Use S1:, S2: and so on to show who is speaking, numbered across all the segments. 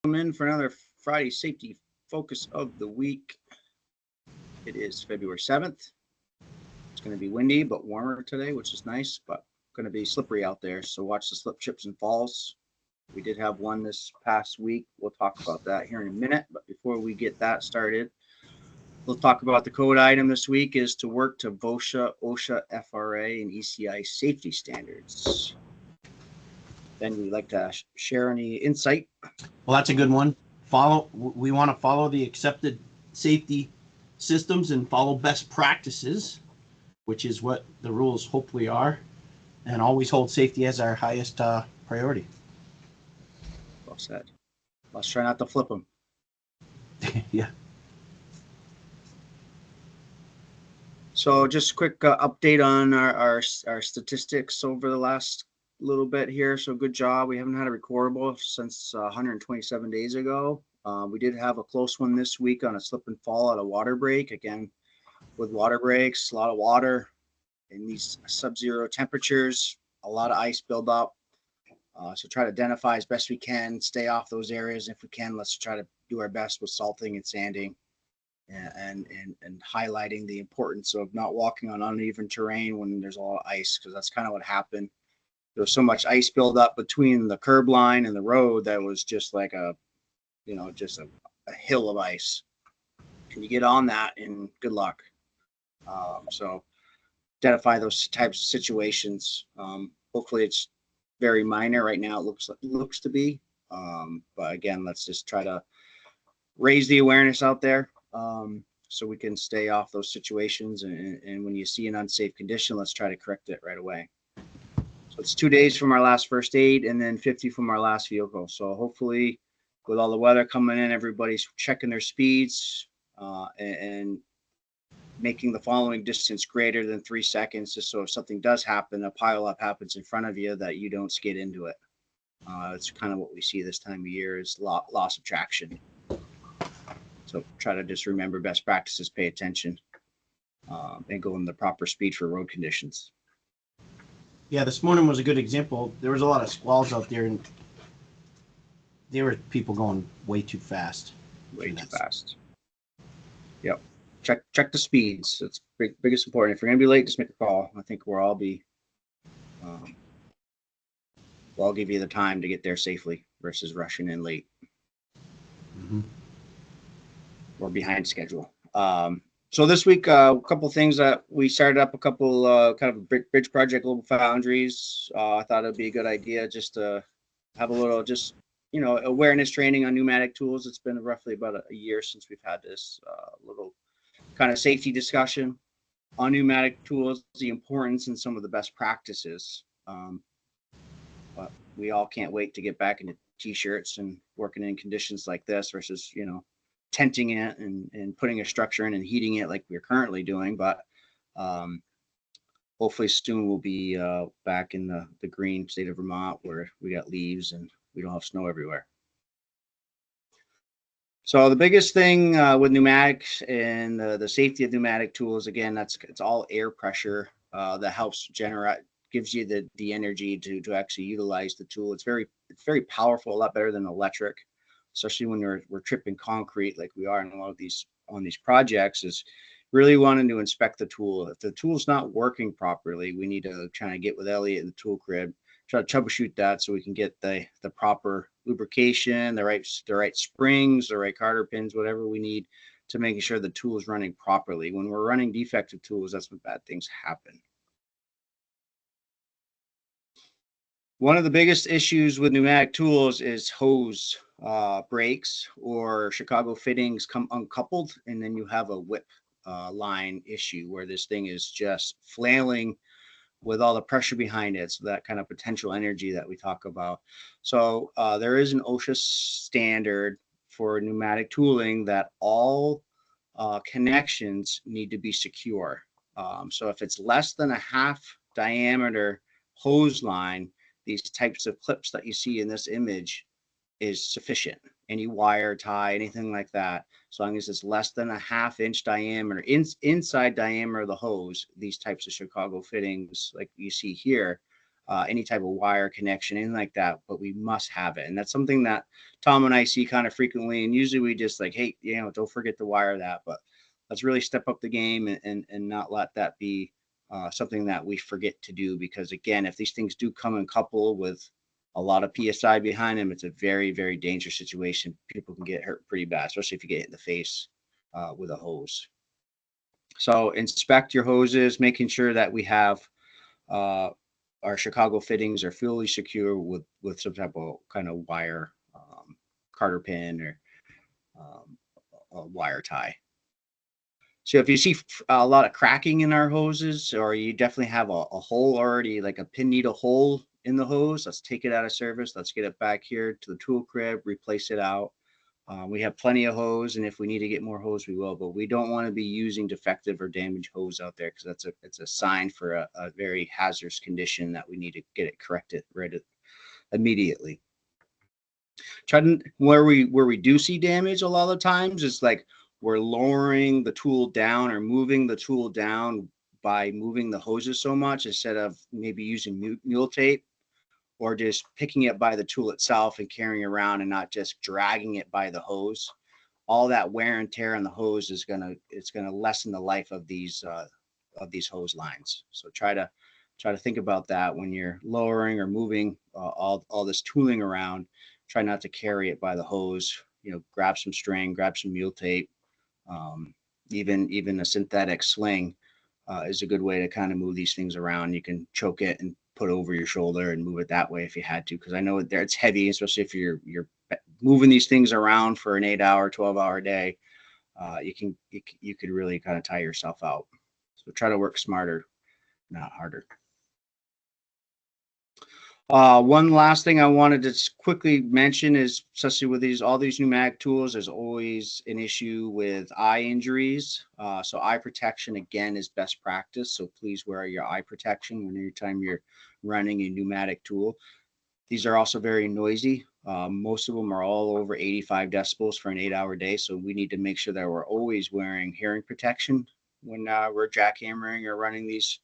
S1: welcome in for another Friday safety focus of the week. It is February 7th. It's going to be windy but warmer today, which is nice, but going to be slippery out there. So watch the slip, trips, and falls. We did have one this past week. We'll talk about that here in a minute. But before we get that started, we'll talk about the code item this week is to work to VOSHA, OSHA, FRA, and ECI safety standards. Then we'd like to share any insight.
S2: Well, that's a good one. We want to follow the accepted safety systems and follow best practices, which is what the rules hopefully are, and always hold safety as our highest priority.
S1: Well said. Let's try not to flip them.
S2: Yeah.
S1: So just a quick update on our statistics over the last little bit here. So good job. We haven't had a recordable since 127 days ago. We did have a close one this week on a slip and fall at a water break. Again, with water breaks, a lot of water in these sub-zero temperatures, a lot of ice buildup. So try to identify as best we can, stay off those areas. If we can, let's try to do our best with salting and sanding and highlighting the importance of not walking on uneven terrain when there's a lot of ice, because that's kind of what happened. There was so much ice buildup between the curb line and the road that was just like a hill of ice. Can you get on that? And good luck. So identify those types of situations. Hopefully it's very minor right now. It looks to be. But again, let's just try to raise the awareness out there so we can stay off those situations. And when you see an unsafe condition, let's try to correct it right away. So it's 2 days from our last first aid and then 50 from our last vehicle. So hopefully with all the weather coming in, everybody's checking their speeds and making the following distance greater than 3 seconds, just so if something does happen, a pileup happens in front of you, that you don't skid into it. It's kind of what we see this time of year is loss of traction. So try to just remember best practices, pay attention, and go in the proper speed for road conditions.
S2: Yeah, this morning was a good example. There was a lot of squalls out there, and there were people going way too fast.
S1: Way too fast. Yep. Check the speeds. It's biggest important. If you're gonna be late, just make a call. I think we'll all give you the time to get there safely versus rushing in late or behind schedule. So this week, a couple of things that we started up, a couple kind of a bridge project, Global Foundries. I thought it'd be a good idea just to have a little awareness training on pneumatic tools. It's been roughly about a year since we've had this little kind of safety discussion on pneumatic tools, the importance and some of the best practices. But we all can't wait to get back into t-shirts and working in conditions like this versus, tenting it and putting a structure in and heating it like we're currently doing. But hopefully soon we'll be back in the green state of Vermont where we got leaves and we don't have snow everywhere. So the biggest thing with pneumatics and the safety of pneumatic tools, again, it's all air pressure that helps gives you the energy to actually utilize the tool. It's very powerful, a lot better than electric, especially when we're tripping concrete like we are in a lot of these on these projects. Is really wanting to inspect the tool. If the tool's not working properly, we need to try to get with Elliot in the tool crib, try to troubleshoot that so we can get the proper lubrication, the right springs, the right cotter pins, whatever we need to making sure the tool is running properly. When we're running defective tools, that's when bad things happen. One of the biggest issues with pneumatic tools is hose breaks or Chicago fittings come uncoupled, and then you have a whip line issue where this thing is just flailing with all the pressure behind it. So that kind of potential energy that we talk about. So there is an OSHA standard for pneumatic tooling that all connections need to be secure. So if it's less than a half diameter hose line, these types of clips that you see in this image is sufficient. Any wire tie, anything like that, as long as it's less than a half-inch diameter, inside diameter of the hose, these types of Chicago fittings like you see here, any type of wire connection, anything like that, but we must have it. And that's something that Tom and I see kind of frequently. And usually we just like, hey, don't forget to wire that. But let's really step up the game and not let that be something that we forget to do. Because again, if these things do come in couple with a lot of PSI behind them, it's a very, very dangerous situation. People can get hurt pretty bad, especially if you get hit in the face with a hose. So inspect your hoses, making sure that we have our Chicago fittings are fully secure with some type of kind of wire, Carter pin or a wire tie. So if you see a lot of cracking in our hoses, or you definitely have a hole already, like a pin needle hole in the hose, let's take it out of service. Let's get it back here to the tool crib, replace it out. We have plenty of hose, and if we need to get more hose, we will. But we don't want to be using defective or damaged hose out there, because it's a sign for a very hazardous condition that we need to get it corrected immediately. Where we do see damage a lot of times is like we're lowering the tool down or moving the tool down by moving the hoses so much, instead of maybe using mule tape, or just picking it by the tool itself and carrying around and not just dragging it by the hose. All that wear and tear on the hose is gonna lessen the life of these hose lines. So try to think about that when you're lowering or moving all this tooling around. Try not to carry it by the hose. Grab some string, grab some mule tape. Even a synthetic sling is a good way to kind of move these things around. You can choke it and put over your shoulder and move it that way if you had to, because I know it's heavy, especially if you're moving these things around for an 8-hour, 12-hour day. You could really kind of tire yourself out. So try to work smarter, not harder. One last thing I wanted to quickly mention is, especially with all these pneumatic tools, there's always an issue with eye injuries. So eye protection, again, is best practice. So please wear your eye protection anytime you're running a pneumatic tool. These are also very noisy. Most of them are all over 85 decibels for an 8-hour day. So we need to make sure that we're always wearing hearing protection when we're jackhammering or running these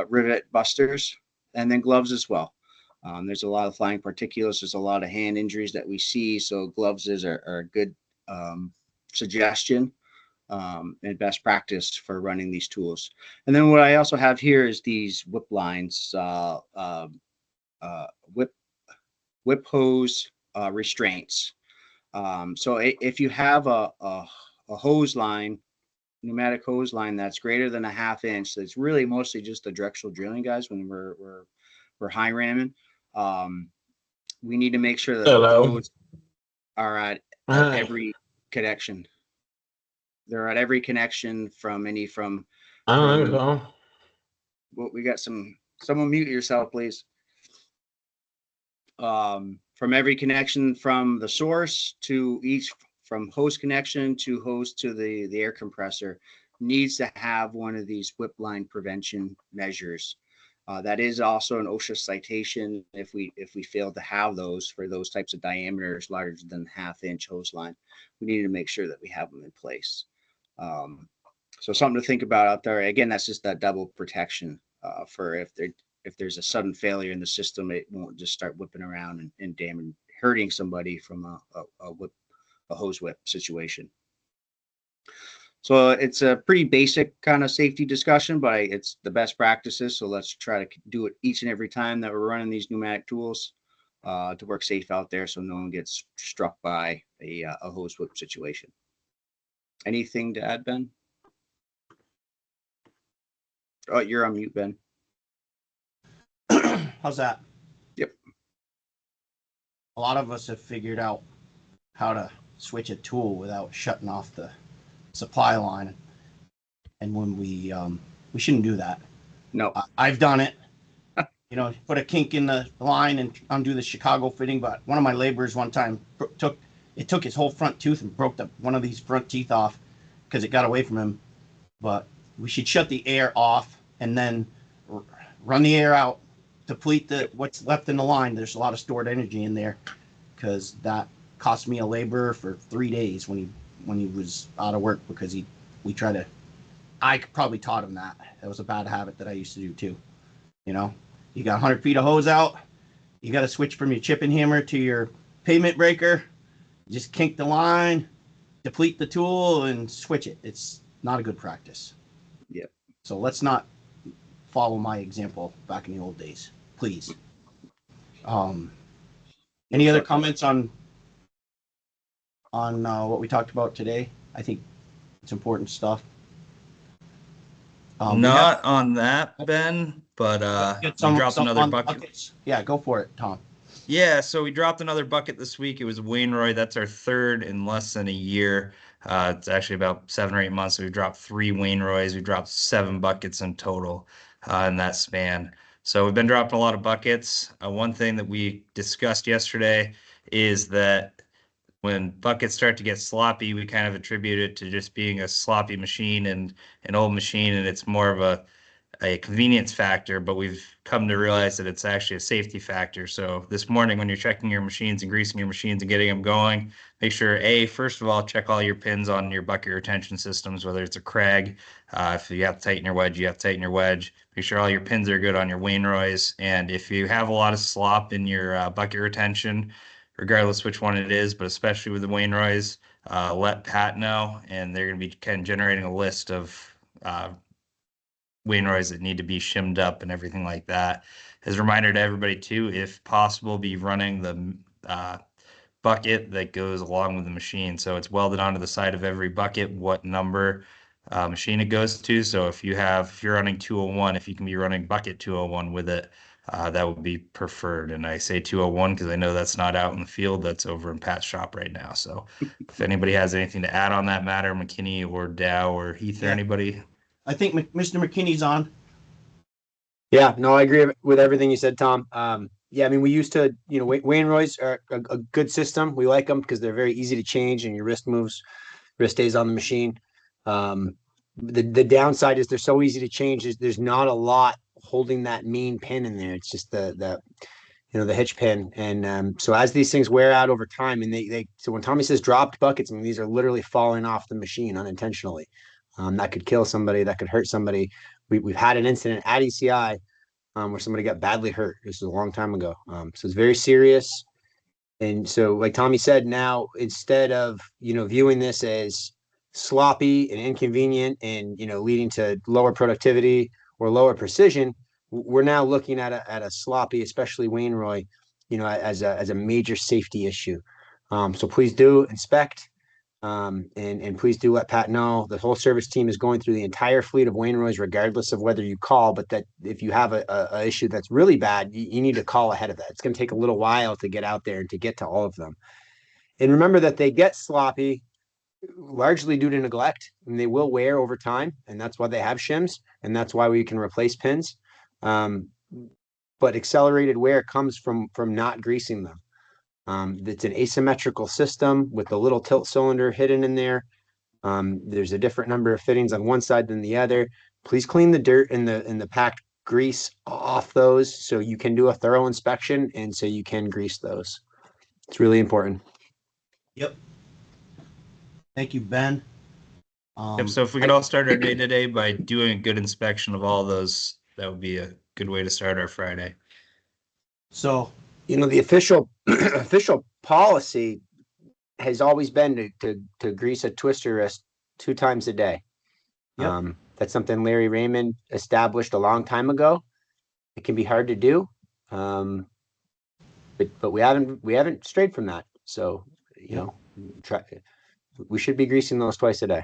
S1: rivet busters, and then gloves as well. There's a lot of flying particulates. There's a lot of hand injuries that we see. So gloves are a good suggestion and best practice for running these tools. And then what I also have here is these whip lines, whip hose restraints. So if you have a hose line, pneumatic hose line that's greater than a 1/2 inch, so it's really mostly just the directional drilling, guys, when we're high ramming. We need to make sure that those are at every connection. They're at every connection from
S3: Hello.
S1: well, we got someone mute yourself, please. From every connection from the source to from hose connection to hose to the air compressor needs to have one of these whip line prevention measures. That is also an OSHA citation if we fail to have those for those types of diameters larger than 1/2 inch hose line. We need to make sure that we have them in place. So something to think about out there. Again, that's just that double protection for if there's a sudden failure in the system, it won't just start whipping around and hurting somebody from a hose whip situation. So it's a pretty basic kind of safety discussion, but it's the best practices. So let's try to do it each and every time that we're running these pneumatic tools to work safe out there, so no one gets struck by a hose whip situation. Anything to add, Ben? Oh, you're on mute, Ben.
S2: How's that?
S1: Yep.
S2: A lot of us have figured out how to switch a tool without shutting off the supply line, and when we shouldn't do that.
S1: No,
S2: I've done it. Put a kink in the line and undo the Chicago fitting. But one of my laborers one time took his whole front tooth and broke one of these front teeth off because it got away from him. But we should shut the air off and then run the air out, deplete what's left in the line. There's a lot of stored energy in there, because that cost me a laborer for 3 days when he was out of work, because I probably taught him that. That was a bad habit that I used to do too. You got 100 feet of hose out. You got to switch from your chipping hammer to your pavement breaker. Just kink the line, deplete the tool, and switch it. It's not a good practice.
S1: Yep.
S2: So let's not follow my example back in the old days, please. Any other comments on what we talked about today? I think it's important stuff.
S4: Not on that, Ben, but we dropped another
S2: on
S4: bucket.
S2: buckets. Yeah, go for it, Tom.
S4: Yeah, so we dropped another bucket this week. It was Wainroy. That's our third in less than a year. It's actually about 7 or 8 months. So we've dropped 3 Wainroys. We dropped 7 buckets in total in that span. So we've been dropping a lot of buckets. One thing that we discussed yesterday is that when buckets start to get sloppy, we kind of attribute it to just being a sloppy machine and an old machine, and it's more of a convenience factor, but we've come to realize that it's actually a safety factor. So this morning, when you're checking your machines and greasing your machines and getting them going, make sure, first of all, check all your pins on your bucket retention systems, whether it's a Krag. If you have to tighten your wedge, you have to tighten your wedge. Make sure all your pins are good on your Wainroys. And if you have a lot of slop in your bucket retention, regardless which one it is, but especially with the Wainroys, let Pat know, and they're going to be kind of generating a list of Wainroys that need to be shimmed up and everything like that. As a reminder to everybody too, if possible, be running the bucket that goes along with the machine. So it's welded onto the side of every bucket what number machine it goes to. So if you're running 201, if you can be running bucket 201 with it, that would be preferred. And I say 201 because I know that's not out in the field. That's over in Pat's shop right now. So if anybody has anything to add on that matter, McKinney or Dow or Heath or anybody.
S2: I think Mr. McKinney's on.
S5: Yeah, no, I agree with everything you said, Tom. Yeah, I mean, we used to, Wainroys are a good system. We like them because they're very easy to change, and your wrist stays on the machine. The downside is they're so easy to change. There's not a lot holding that main pin in there. It's just the hitch pin, and so as these things wear out over time, and so when Tommy says dropped buckets, I mean these are literally falling off the machine unintentionally. That could kill somebody. That could hurt somebody. We've had an incident at ECI where somebody got badly hurt. This was a long time ago. So it's very serious. And so, like Tommy said, now instead of viewing this as sloppy and inconvenient and leading to lower productivity or lower precision, we're now looking at a sloppy, especially Wainroy, as a major safety issue. So please do inspect. And please do let Pat know. The whole service team is going through the entire fleet of Wainroys, regardless of whether you call. But that if you have a issue that's really bad, you need to call ahead of that. It's going to take a little while to get out there and to get to all of them. And remember that they get sloppy largely due to neglect, and they will wear over time, and that's why they have shims, and that's why we can replace pins. But accelerated wear comes from not greasing them. It's an asymmetrical system with a little tilt cylinder hidden in there. There's a different number of fittings on one side than the other. Please clean the dirt and the packed grease off those so you can do a thorough inspection and so you can grease those. It's really important.
S2: Yep. Thank you, Ben.
S4: So if we could all start our day today by doing a good inspection of all those, that would be a good way to start our Friday.
S2: So
S5: the official policy has always been to grease a twister wrist 2 times a day.
S2: Yep.
S5: That's something Larry Raymond established a long time ago. It can be hard to do, but we haven't strayed from that. So we should be greasing those twice a day.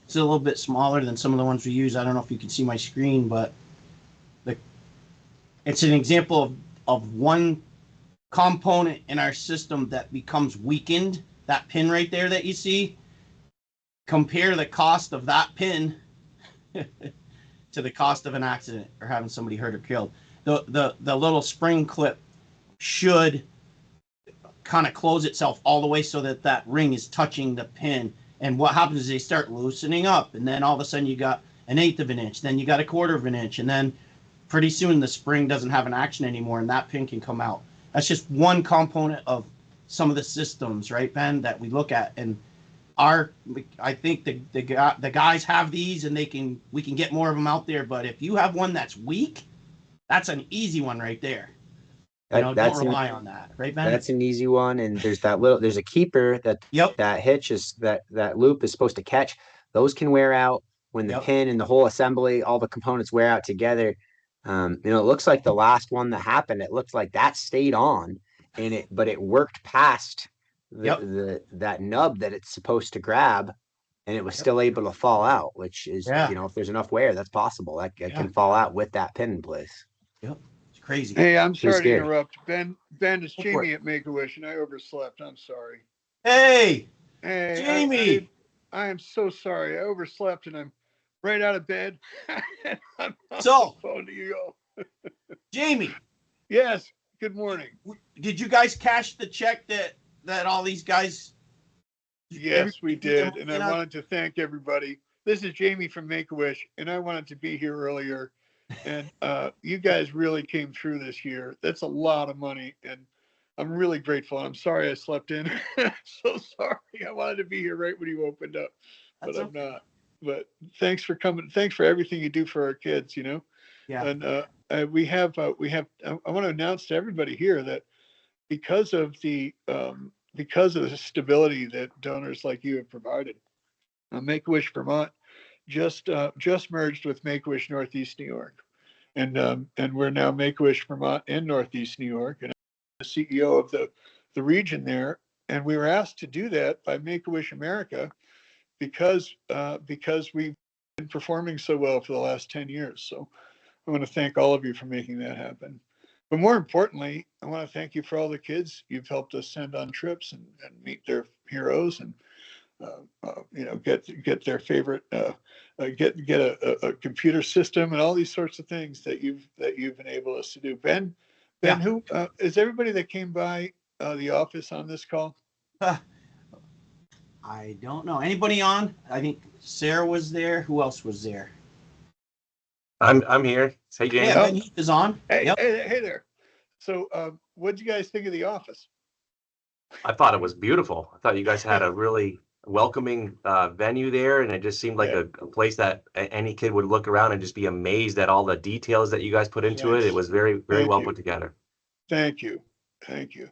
S2: It's a little bit smaller than some of the ones we use. I don't know if you can see my screen, but it's an example of one component in our system that becomes weakened. That pin right there that you see, compare the cost of that pin to the cost of an accident or having somebody hurt or killed. The little spring clip should kind of close itself all the way so that ring is touching the pin. And what happens is they start loosening up, and then all of a sudden you got 1/8 of an inch, then you got 1/4 of an inch, and then pretty soon the spring doesn't have an action anymore, and that pin can come out. That's just one component of some of the systems, right, Ben, that we look at. And I think the guys have these, and we can get more of them out there. But if you have one that's weak, That's an easy one right there. You know,
S5: That's
S2: don't
S5: an,
S2: rely on that, right, Ben?
S5: that's an easy one. And there's there's a keeper
S2: Yep.
S5: that hitch is that loop is supposed to catch. Those can wear out when the
S2: Yep.
S5: pin and the whole assembly, all the components wear out together. You know, it looks like the last one that happened, it looks like that stayed on but it worked past
S2: Yep.
S5: that nub that it's supposed to grab, and it was still able to fall out, which is,
S2: Yeah.
S5: you know, if there's enough wear, that's possible. That
S2: Yeah.
S5: can fall out with that pin in place.
S2: Yep. It's crazy.
S6: Hey, I'm
S5: Pretty
S6: sorry to
S5: scary.
S6: interrupt. Ben, it's
S2: Go for
S6: Jamie at Make-A-Wish, and I overslept. I'm sorry.
S2: Hey,
S6: Hey,
S2: Jamie.
S6: I am so sorry. I overslept, and I'm right out of bed. I'm on
S2: So-
S6: the phone to you all.
S2: Jamie,
S6: Yes, good morning.
S2: did you guys cash the check that all these guys?
S6: Yes, we did. And I
S2: you know-
S6: wanted to thank everybody. This is Jamie from Make-A-Wish, and I wanted to be here earlier. And you guys really came through this year. That's a lot of money, and I'm really grateful. I'm sorry I slept in. So sorry. I wanted to be here right when you opened up, but
S2: That's
S6: I'm
S2: okay.
S6: not. But thanks for coming. Thanks for everything you do for our kids, you know?
S2: Yeah.
S6: And we have, I want to announce to everybody here that because of the stability that donors like you have provided, Make-A-Wish Vermont just merged with Make-A-Wish Northeast New York, and we're now Make-A-Wish Vermont and Northeast New York, and I'm the CEO of the region there, and we were asked to do that by Make-A-Wish America because we've been performing so well for the last 10 years. So I want to thank all of you for making that happen. But more importantly, I want to thank you for all the kids you've helped us send on trips and meet their heroes and you know, get their favorite, get a computer system and all these sorts of things that you've enabled us to do. Ben,
S2: Yeah.
S6: who is everybody that came by the office on this call?
S2: I don't know. Anybody on? I think Sarah was there. Who else was there?
S3: I'm here. Hey, James.
S2: Yeah, Ben Heath is on.
S6: Hey,
S2: Yep.
S6: hey there. So, what did you guys think of the office?
S3: I thought it was beautiful. I thought you guys had a really welcoming venue there, and it just seemed like
S6: Yeah.
S3: a place that any kid would look around and just be amazed at all the details that you guys put into it.
S6: Thanks.
S3: It was very
S6: Thank
S3: well
S6: you.
S3: put together.
S6: Thank you. Thank you.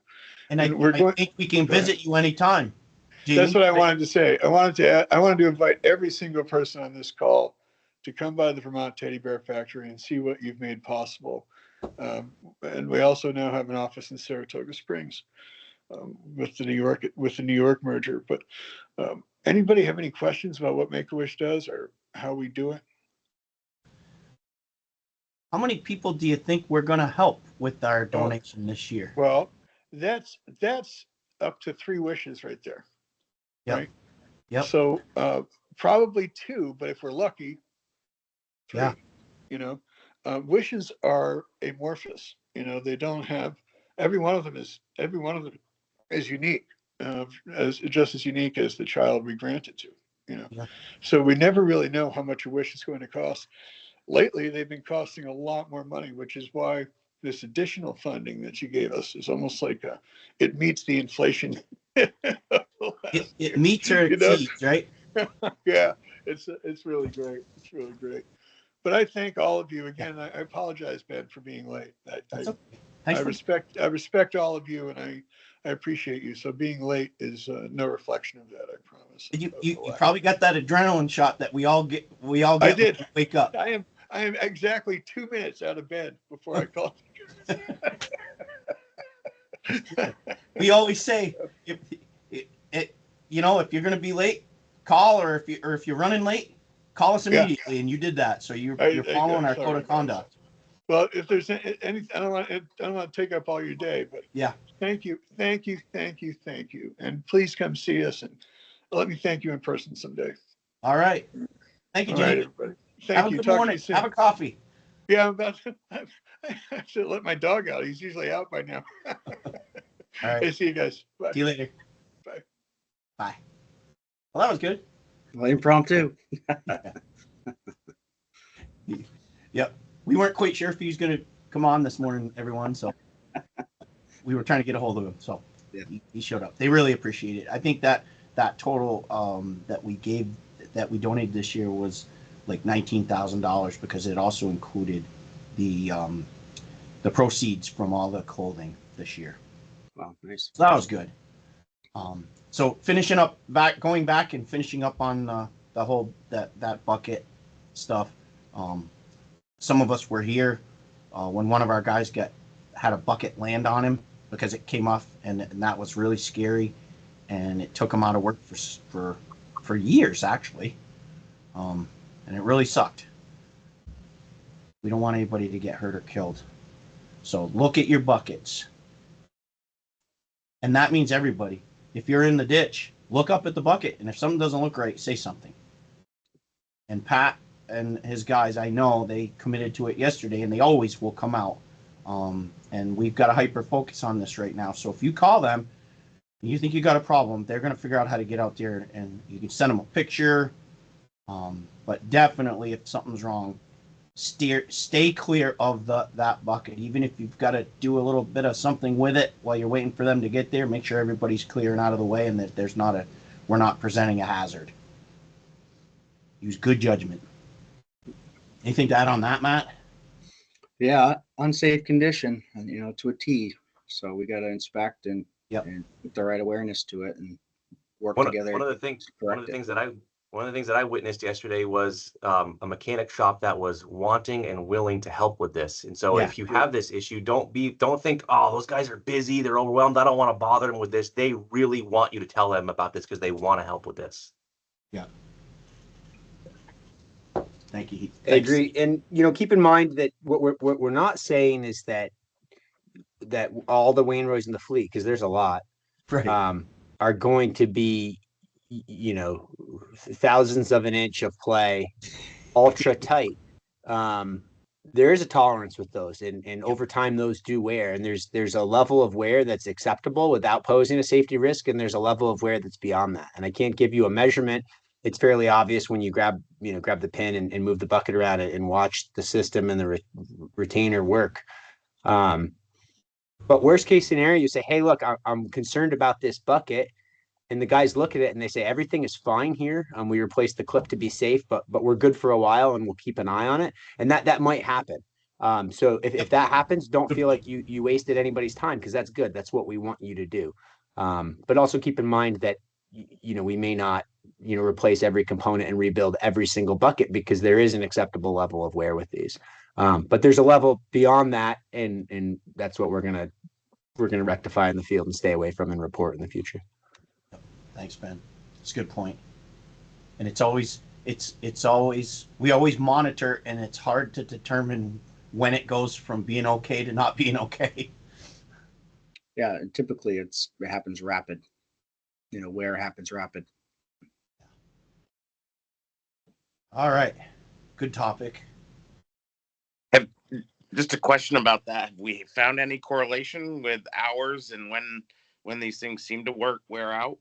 S2: And
S6: And we're
S2: I
S6: going-
S2: think we can
S6: Go ahead.
S2: visit you anytime. Jamie.
S6: That's what I wanted to say. I wanted to invite every single person on this call to come by the Vermont Teddy Bear Factory and see what you've made possible. And we also now have an office in Saratoga Springs with the New York merger. But anybody have any questions about what Make-A-Wish does or how we do it?
S2: How many people do you think we're going to help with our donation this year?
S6: Well, that's up to 3 wishes right there.
S2: Yep.
S6: Right.
S2: Yep.
S6: So probably 2, but if we're lucky, 3.
S2: Yeah.
S6: You know, wishes are amorphous. You know, they don't have every one of them is unique, as just as unique as the child we grant it to. You know,
S2: Yeah.
S6: so we never really know how much a wish is going to cost. Lately, they've been costing a lot more money, which is why this additional funding that you gave us is almost like it meets the inflation.
S2: It meets our
S6: You know?
S2: needs, right?
S6: Yeah, it's really great. It's really great. But I thank all of you again. I apologize, Ben, for being late.
S2: That's okay.
S6: I
S2: Thanks for
S6: respect all of you, and I appreciate you. So being late is no reflection of that. I promise.
S2: you probably got that adrenaline shot that we all get.
S6: I did.
S2: When we wake up.
S6: I am exactly 2 minutes out of bed before I called.
S2: We always say if you know, if you're going to be late, call, or if you're running late, call us
S6: Yeah.
S2: immediately, and you did that. So you're
S6: I-
S2: following our
S6: sorry,
S2: code of
S6: guys.
S2: conduct.
S6: Well, if there's any, I don't want to take up all your day, but
S2: Yeah.
S6: thank you, and please come see us and let me thank you in person someday.
S2: All right. Thank you,
S6: All right,
S2: Jamie.
S6: everybody. Thank
S2: Have a
S6: you.
S2: good
S6: Talk to
S2: morning.
S6: you soon.
S2: Have a coffee.
S6: Yeah, I'm about to. I have to let my dog out. He's usually out by now.
S2: All right.
S6: Hey, see you guys. Bye.
S2: See you later.
S6: Bye.
S2: Bye. Well, that was good.
S1: Well, impromptu.
S2: Yep. We weren't quite sure if he was going to come on this morning, everyone. So we were trying to get a hold of him. So
S1: Yeah.
S2: he showed up. They really appreciate it. I think that total that we donated this year was like $19,000 because it also included the the proceeds from all the clothing this year.
S1: Wow, nice.
S2: So that was good. So finishing up going back and finishing up on the whole that bucket stuff. Some of us were here when one of our guys had a bucket land on him because it came off, and that was really scary, and it took him out of work for years actually, and it really sucked. We don't want anybody to get hurt or killed. So look at your buckets, and that means everybody. If you're in the ditch, look up at the bucket, and if something doesn't look right, say something. And Pat and his guys, I know they committed to it yesterday, and they always will come out. And we've got to hyper focus on this right now. So if you call them and you think you got a problem, they're going to figure out how to get out there, and you can send them a picture. But definitely, if something's wrong, stay clear of that bucket. Even if you've got to do a little bit of something with it while you're waiting for them to get there, make sure everybody's clear and out of the way, and that we're not presenting a hazard. Use good judgment. Anything to add on that, Matt?
S1: Yeah, unsafe condition, to a T. So we got to inspect and put the right awareness to it and work together.
S3: One of the things that I witnessed yesterday was a mechanic shop that was wanting and willing to help with this. And so if you have this issue, don't think, oh, those guys are busy, they're overwhelmed, I don't want to bother them with this. They really want you to tell them about this because they want to help with this.
S2: Yeah. Thank you.
S5: I agree. And, keep in mind that what we're not saying is that all the Wainwrights in the fleet, because there's a lot,
S2: Right.
S5: are going to be, thousands of an inch of play, ultra tight. There is a tolerance with those, and over time those do wear, and there's a level of wear that's acceptable without posing a safety risk, and there's a level of wear that's beyond that. And I can't give you a measurement. It's fairly obvious when you grab the pin and move the bucket around it and watch the system and the retainer work. But worst case scenario, you say, hey, look, I'm concerned about this bucket. And the guys look at it and they say, everything is fine here. We replaced the clip to be safe, but we're good for a while and we'll keep an eye on it. And that might happen. So if that happens, don't feel like you wasted anybody's time, because that's good. That's what we want you to do. But also keep in mind that, we may not, replace every component and rebuild every single bucket, because there is an acceptable level of wear with these. But there's a level beyond that. And that's what we're going to rectify in the field and stay away from and report in the future.
S2: Thanks, Ben. It's a good point. And it's always we always monitor, and it's hard to determine when it goes from being okay to not being okay.
S1: Yeah, and typically it happens rapid. Wear happens rapid.
S2: All right. Good topic.
S7: Just a question about that. Have we found any correlation with hours and when these things seem to wear out?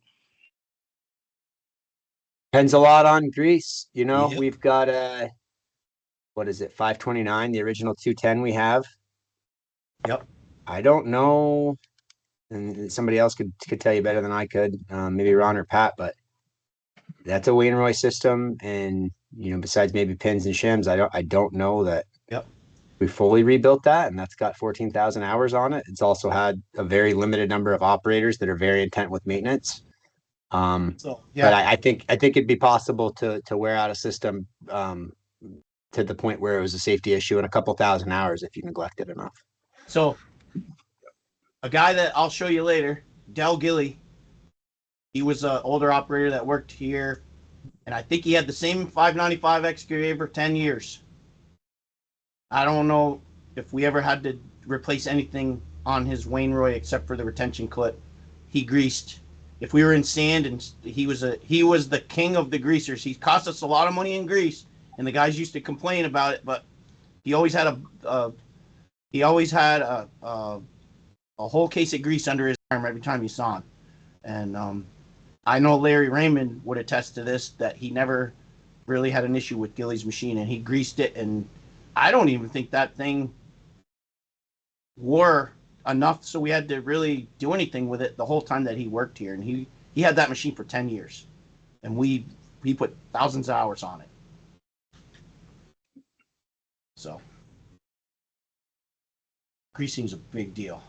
S5: Depends a lot on grease.
S2: Yep.
S5: We've got what is it, 529, the original 210 we have.
S2: Yep.
S5: I don't know, and somebody else could tell you better than I could, maybe Ron or Pat, but that's a Wainwright system, and besides maybe pins and shims, I don't know that.
S2: Yep.
S5: We fully rebuilt that, and that's got 14,000 hours on it. It's also had a very limited number of operators that are very intent with maintenance. But I think it'd be possible to wear out a system to the point where it was a safety issue in a couple thousand hours if you neglect it enough.
S2: So a guy that I'll show you later, Del Gilly, he was an older operator that worked here, and I think he had the same 595 excavator for 10 years. I don't know if we ever had to replace anything on his Wainwright except for the retention clip. He greased. If we were in sand, and he was the king of the greasers. He cost us a lot of money in grease, and the guys used to complain about it. But he always had a whole case of grease under his arm every time you saw him. And I know Larry Raymond would attest to this, that he never really had an issue with Gilly's machine, and he greased it. And I don't even think that thing wore enough so we had to really do anything with it the whole time that he worked here. And he had that machine for 10 years, and we put thousands of hours on it. So Greasing is a big deal.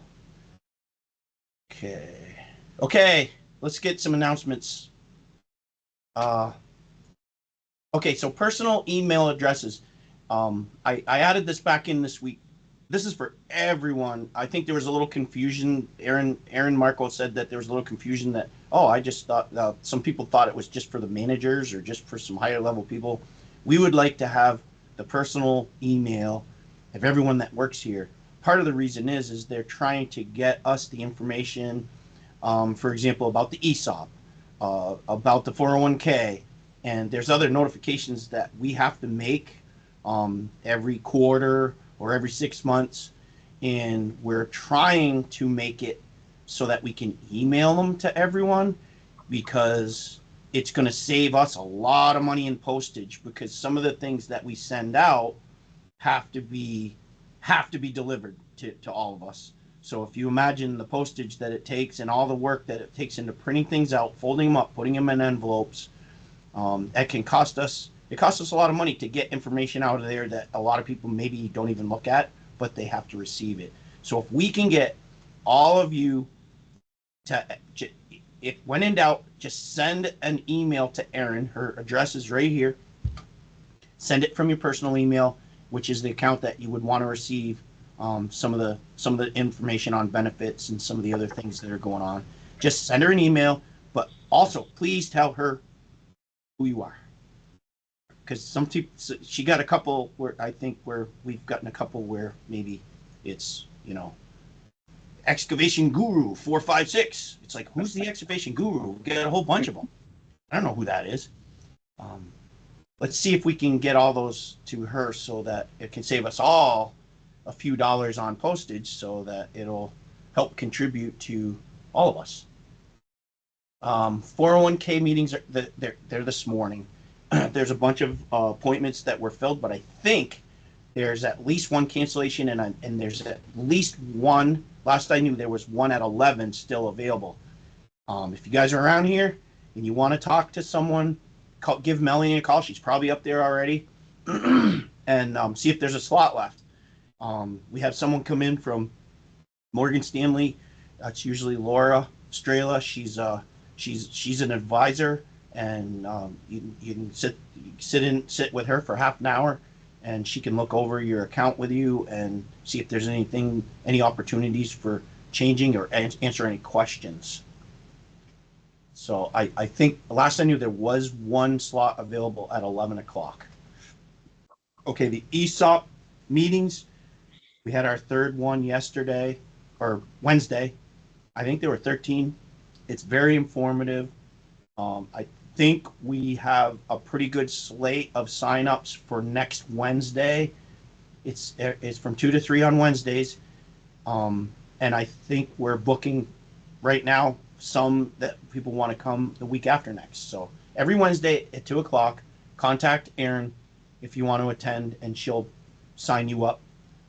S2: Okay, let's get some announcements. Okay, so personal email addresses. I added this back in this week. This is for everyone. I think there was a little confusion. Aaron Marco said that there was a little confusion that, I just thought some people thought it was just for the managers or just for some higher level people. We would like to have the personal email of everyone that works here. Part of the reason is they're trying to get us the information, for example, about the ESOP, about the 401k, and there's other notifications that we have to make every quarter or every 6 months, and we're trying to make it so that we can email them to everyone, because it's going to save us a lot of money in postage, because some of the things that we send out have to be delivered to all of us. So if you imagine the postage that it takes and all the work that it takes into printing things out, folding them up, putting them in envelopes, that can cost us. It costs us a lot of money to get information out of there that a lot of people maybe don't even look at, but they have to receive it. So if we can get all of you to, if when in doubt, just send an email to Erin. Her address is right here. Send it from your personal email, which is the account that you would want to receive some of the information on benefits and some of the other things that are going on. Just send her an email, but also please tell her who you are. Because some people, she got a couple where I think where we've gotten a couple where maybe it's, excavation guru 456. It's like, who's the excavation guru? We got a whole bunch of them. I don't know who that is. Let's see if we can get all those to her so that it can save us all a few dollars on postage, so that it'll help contribute to all of us. 401k meetings they're this morning. There's a bunch of appointments that were filled, but I think there's at least one cancellation, and there's at least one. Last I knew, there was one at 11 still available. If you guys are around here and you want to talk to someone, give Melanie a call. She's probably up there already, and see if there's a slot left. We have someone come in from Morgan Stanley. That's usually Laura Strela. She's an advisor, and you can sit with her for half an hour, and she can look over your account with you and see if there's any opportunities for changing or answer any questions. So I think last I knew there was one slot available at 11 o'clock. Okay, the ESOP meetings, we had our third one yesterday or Wednesday. I think there were 13. It's very informative. I think we have a pretty good slate of signups for next Wednesday. It's from 2 to 3 on Wednesdays. And I think we're booking right now some that people want to come the week after next. So every Wednesday at 2 o'clock, contact Erin if you want to attend, and she'll sign you up,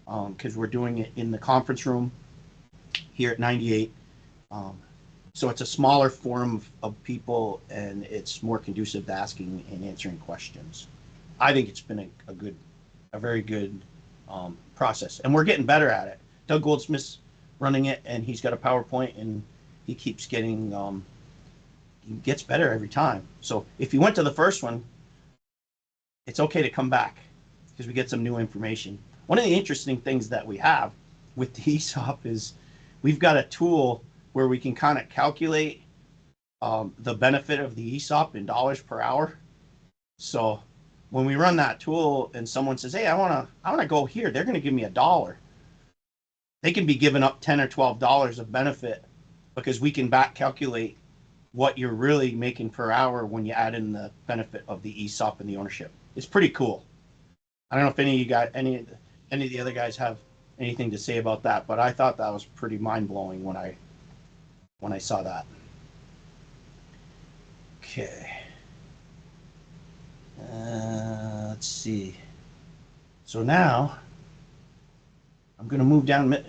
S2: because we're doing it in the conference room here at 98. So it's a smaller forum of people, and it's more conducive to asking and answering questions. I think it's been a very good process, and we're getting better at it. Doug Goldsmith's running it, and he's got a PowerPoint, and he keeps getting he gets better every time. So if you went to the first one, it's okay to come back, because we get some new information. One of the interesting things that we have with the ESOP is we've got a tool where we can kind of calculate the benefit of the ESOP in dollars per hour. So when we run that tool and someone says, hey, I want to go here, they're going to give me $1. They can be giving up $10 or $12 of benefit, because we can back calculate what you're really making per hour when you add in the benefit of the ESOP and the ownership. It's pretty cool. I don't know if any of you got any of the other guys have anything to say about that, but I thought that was pretty mind-blowing when I saw that. Okay. Let's see. So now I'm going to move down.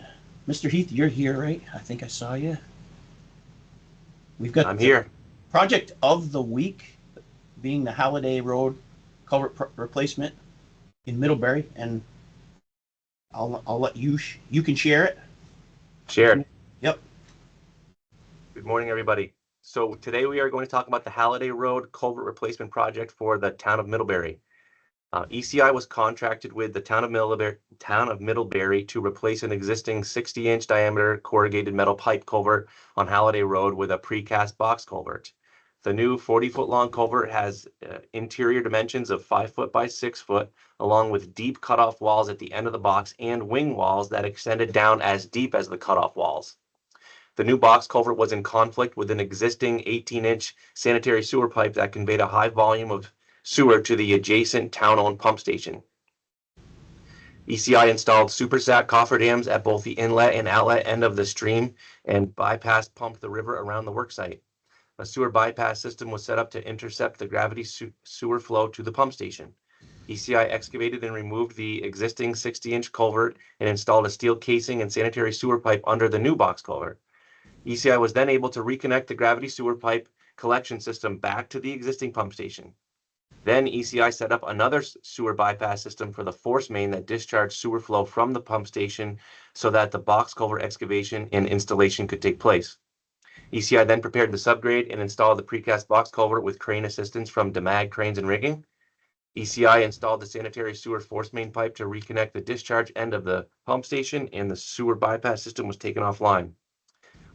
S2: Mr. Heath, you're here, right? I think I saw you. I'm
S3: here.
S2: Project of the week being the Halliday Road culvert replacement in Middlebury, and I'll let you, you can share it.
S3: Shared.
S2: Yep.
S3: Good morning, everybody. So today we are going to talk about the Halliday Road Culvert Replacement Project for the town of Middlebury. ECI was contracted with the town of Middlebury to replace an existing 60-inch diameter corrugated metal pipe culvert on Halliday Road with a precast box culvert. The new 40-foot long culvert has interior dimensions of 5 foot by 6 foot, along with deep cutoff walls at the end of the box and wing walls that extended down as deep as the cutoff walls. The new box culvert was in conflict with an existing 18-inch sanitary sewer pipe that conveyed a high volume of sewer to the adjacent town-owned pump station. ECI installed supersat cofferdams at both the inlet and outlet end of the stream and bypass pumped the river around the worksite. A sewer bypass system was set up to intercept the gravity sewer flow to the pump station. ECI excavated and removed the existing 60-inch culvert and installed a steel casing and sanitary sewer pipe under the new box culvert. ECI was then able to reconnect the gravity sewer pipe collection system back to the existing pump station. Then ECI set up another sewer bypass system for the force main that discharged sewer flow from the pump station so that the box culvert excavation and installation could take place. ECI then prepared the subgrade and installed the precast box culvert with crane assistance from DeMag Cranes and Rigging. ECI installed the sanitary sewer force main pipe to reconnect the discharge end of the pump station, and the sewer bypass system was taken offline.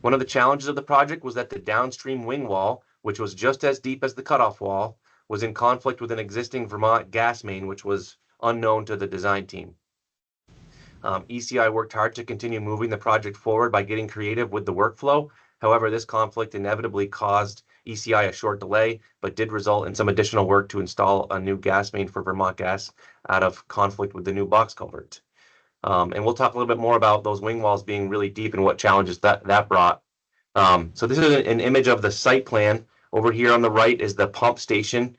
S3: One of the challenges of the project was that the downstream wing wall, which was just as deep as the cutoff wall, was in conflict with an existing Vermont gas main, which was unknown to the design team. ECI worked hard to continue moving the project forward by getting creative with the workflow. However, this conflict inevitably caused ECI a short delay, but did result in some additional work to install a new gas main for Vermont Gas out of conflict with the new box culvert. And we'll talk a little bit more about those wing walls being really deep and what challenges that brought. So this is an image of the site plan. Over here on the right is the pump station.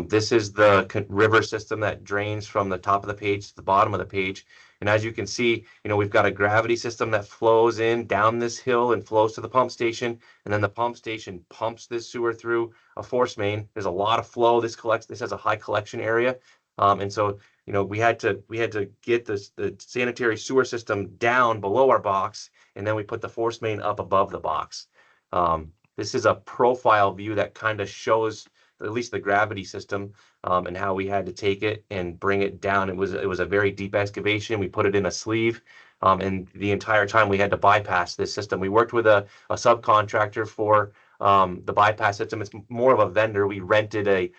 S3: This is the river system that drains from the top of the page to the bottom of the page. And as you can see, we've got a gravity system that flows in down this hill and flows to the pump station. And then the pump station pumps this sewer through a force main. There's a lot of flow. This has a high collection area. And so, we had to get the sanitary sewer system down below our box, and then we put the force main up above the box. This is a profile view that kind of shows at least the gravity system, and how we had to take it and bring it down. It was a very deep excavation. We put it in a sleeve, and the entire time we had to bypass this system. We worked with a subcontractor for the bypass system. It's more of a vendor. We rented a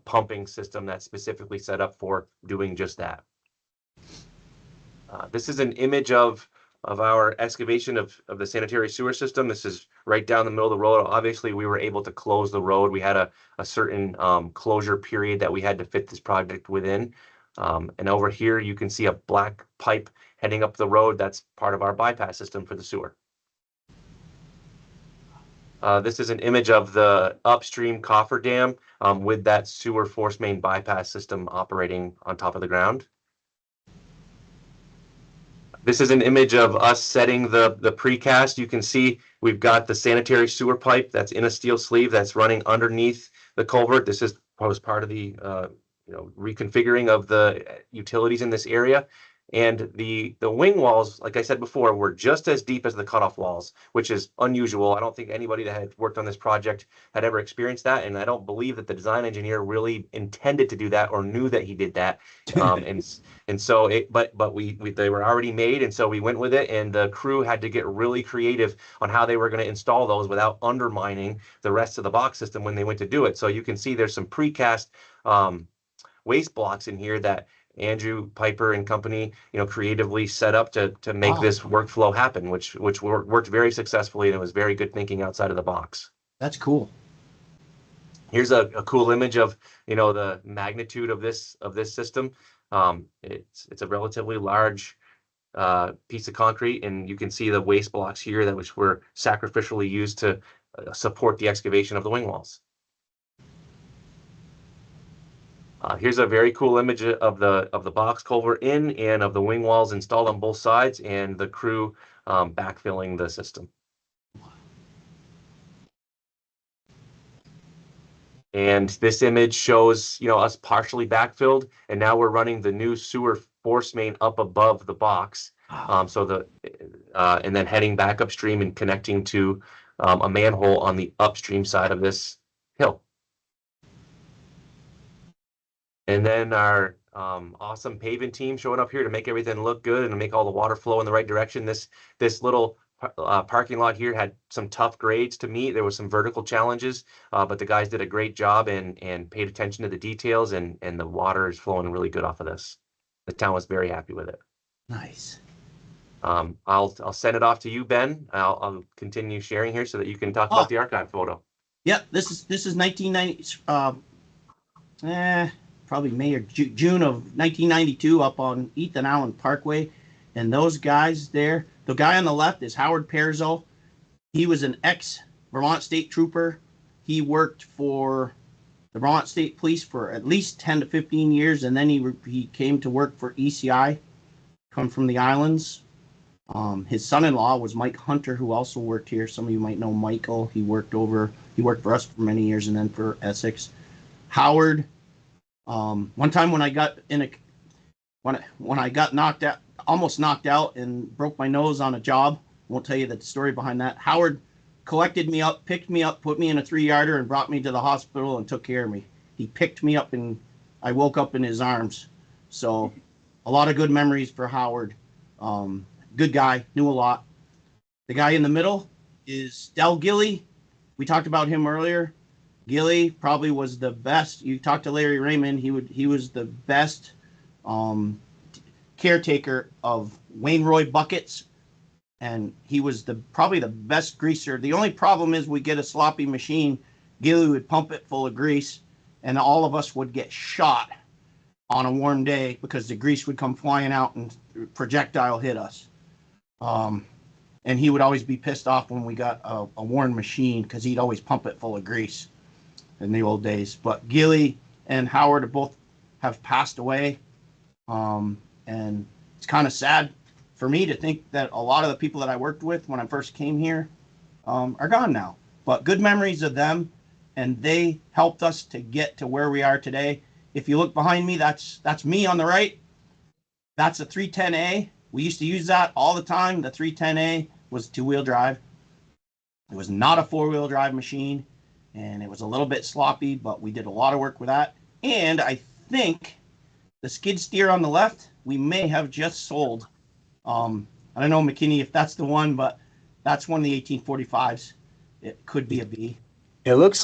S3: pumping system that's specifically set up for doing just that. This is an image of our excavation of the sanitary sewer system. This is right down the middle of the road. Obviously, we were able to close the road. We had a certain closure period that we had to fit this project within. And over here, you can see a black pipe heading up the road. That's part of our bypass system for the sewer. This is an image of the upstream cofferdam with that sewer force main bypass system operating on top of the ground. This is an image of us setting the precast. You can see we've got the sanitary sewer pipe that's in a steel sleeve that's running underneath the culvert. This was part of the reconfiguring of the utilities in this area. And the wing walls, like I said before, were just as deep as the cutoff walls, which is unusual. I don't think anybody that had worked on this project had ever experienced that, and I don't believe that the design engineer really intended to do that or knew that he did that. And so they were already made, and so we went with it. And the crew had to get really creative on how they were going to install those without undermining the rest of the box system when they went to do it. So you can see there's some precast waste blocks in here that Andrew Piper and company, creatively set up to make this workflow happen, which worked very successfully, and it was very good thinking outside of the box.
S2: That's cool.
S3: Here's a cool image of the magnitude of this system. It's a relatively large piece of concrete, and you can see the waste blocks here which were sacrificially used to support the excavation of the wing walls. Here's a very cool image of the box culvert and of the wing walls installed on both sides, and the crew backfilling the system. And this image shows us partially backfilled, and now we're running the new sewer force main up above the box. And then heading back upstream and connecting to a manhole on the upstream side of this hill. And then our awesome paving team showing up here to make everything look good and to make all the water flow in the right direction. This little parking lot here had some tough grades to meet. There was some vertical challenges, but the guys did a great job and paid attention to the details, and the water is flowing really good off of this. The town was very happy with it.
S2: Nice.
S3: I'll send it off to you, Ben. I'll continue sharing here so that you can talk about the archive photo.
S2: Yep, this is 1990. Probably May or June of 1992 up on Ethan Allen Parkway, and those guys there. The guy on the left is Howard Perzo. He was an ex-Vermont State Trooper. He worked for the Vermont State Police for at least 10 to 15 years, and then he came to work for ECI, come from the islands. His son-in-law was Mike Hunter, who also worked here. Some of you might know Michael. He worked for us for many years, and then for Essex. Howard. One time when I got when I got knocked out, almost knocked out, and broke my nose on a job. Won't tell you the story behind that. Howard collected me up, picked me up, put me in a 3-yarder, and brought me to the hospital and took care of me. He picked me up, and I woke up in his arms. So, a lot of good memories for Howard. Good guy, knew a lot. The guy in the middle is Del Gilly. We talked about him earlier. Gilly probably was the best. You talked to Larry Raymond. He was the best caretaker of Wainroy buckets, and he was probably the best greaser. The only problem is we get a sloppy machine. Gilly would pump it full of grease, and all of us would get shot on a warm day because the grease would come flying out and projectile hit us. And he would always be pissed off when we got a worn machine because he'd always pump it full of grease in the old days. But Gilly and Howard both have passed away. And it's kind of sad for me to think that a lot of the people that I worked with when I first came here are gone now. But good memories of them, and they helped us to get to where we are today. If you look behind me, that's me on the right. That's a 310A. We used to use that all the time. The 310A was 2-wheel drive. It was not a 4-wheel drive machine, and it was a little bit sloppy, but we did a lot of work with that. And I think the skid steer on the left, we may have just sold. I don't know, McKinney, if that's the one, but that's one of the 1845s. It could be a B.
S5: It almost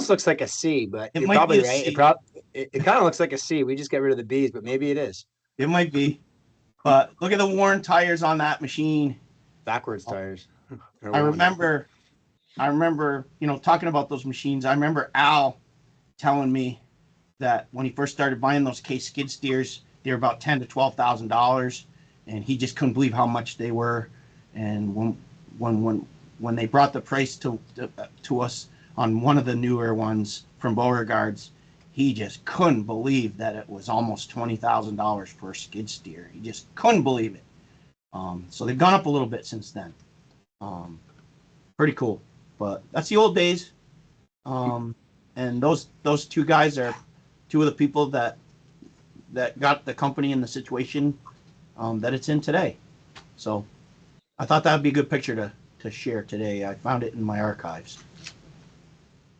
S5: looks like a C, but you're probably right. It kind of looks like a C. We just get rid of the B's, but maybe it is.
S2: It might be. But look at the worn tires on that machine.
S5: Backwards tires.
S2: I remember, talking about those machines. I remember Al telling me that when he first started buying those Case skid steers, they were about $10,000 to $12,000, and he just couldn't believe how much they were. And when they brought the price to us on one of the newer ones from Beauregard's, he just couldn't believe that it was almost $20,000 for a skid steer. He just couldn't believe it. So they've gone up a little bit since then. Pretty cool. But that's the old days. And those two guys are two of the people that got the company in the situation that it's in today. So I thought that would be a good picture to share today. I found it in my archives.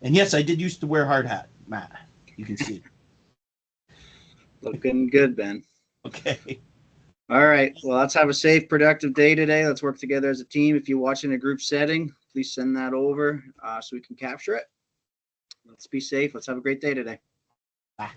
S2: And yes, I did used to wear hard hat, Matt. You can see.
S1: Looking good, Ben.
S2: Okay.
S1: All right. Well, let's have a safe, productive day today. Let's work together as a team. If you watch in a group setting, please send that over so we can capture it. Let's be safe. Let's have a great day today.
S2: Bye.